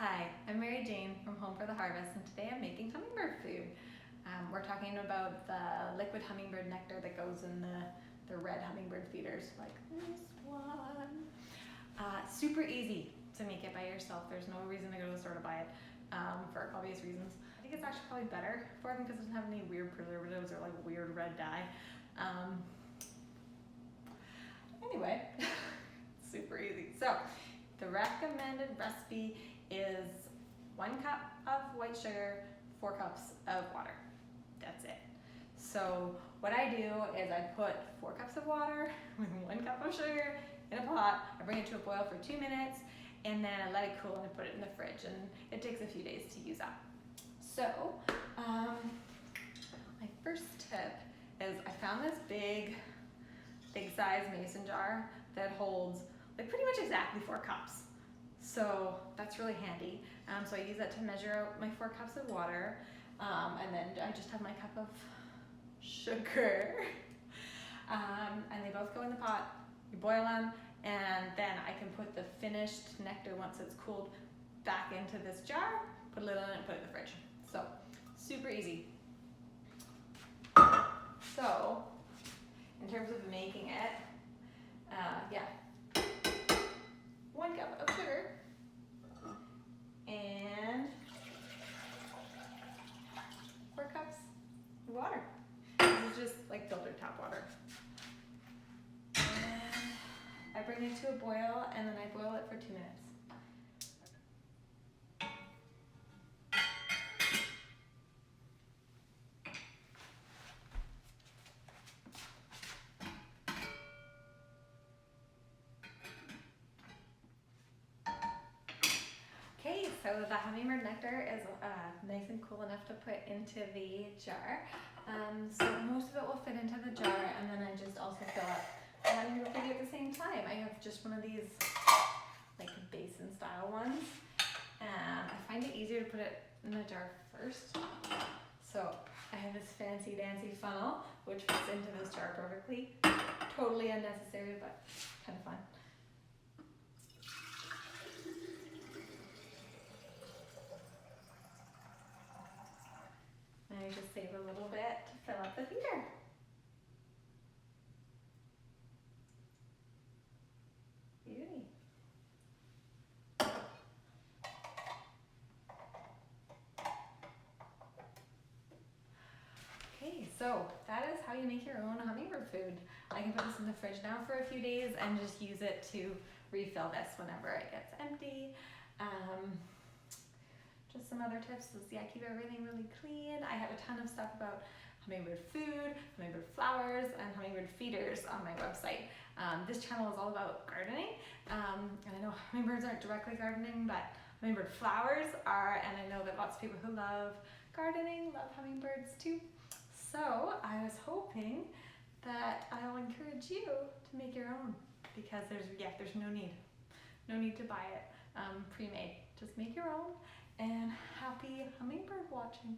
Hi, I'm Mary Jane from Home for the Harvest, and today I'm making hummingbird food. We're talking about the liquid hummingbird nectar that goes in the red hummingbird feeders, like this one. Super easy to make it by yourself. There's no reason to go to the store to buy it for obvious reasons. I think it's actually probably better for them because it doesn't have any weird preservatives or like weird red dye. Anyway, super easy. So the recommended recipe is 1 cup of white sugar, 4 cups of water. That's it. So what I do is I put 4 cups of water with 1 cup of sugar in a pot. I bring it to a boil for 2 minutes, and then I let it cool and I put it in the fridge, and it takes a few days to use up. So my first tip is I found this big size mason jar that holds like pretty much exactly 4 cups. So that's really handy. So I use that to measure out my 4 cups of water, and then I just have my cup of sugar. And they both go in the pot, you boil them, and then I can put the finished nectar once it's cooled back into this jar, put a lid on it, and put it in the fridge. So super easy. So in terms of making it, 1 cup of sugar and 4 cups of water. This is just like filtered tap water. And I bring it to a boil, and then I boil it for 2 minutes. Okay, so the hummingbird nectar is nice and cool enough to put into the jar. So most of it will fit into the jar, and then I just also fill up the hummingbird feeder at the same time. I have just one of these like basin style ones. I find it easier to put it in the jar first. So I have this fancy dancy funnel which fits into this jar perfectly. Totally unnecessary, but kind of fun. And I just save a little bit to fill up the feeder. Beauty. Okay, so that is how you make your own hummingbird food. I can put this in the fridge now for a few days and just use it to refill this whenever it gets empty. Just some other tips is, I keep everything really clean. I have a ton of stuff about hummingbird food, hummingbird flowers, and hummingbird feeders on my website. This channel is all about gardening, and I know hummingbirds aren't directly gardening, but hummingbird flowers are, and I know that lots of people who love gardening love hummingbirds too. So I was hoping that I'll encourage you to make your own, because there's no need to buy it pre-made. Just make your own, and happy hummingbird watching.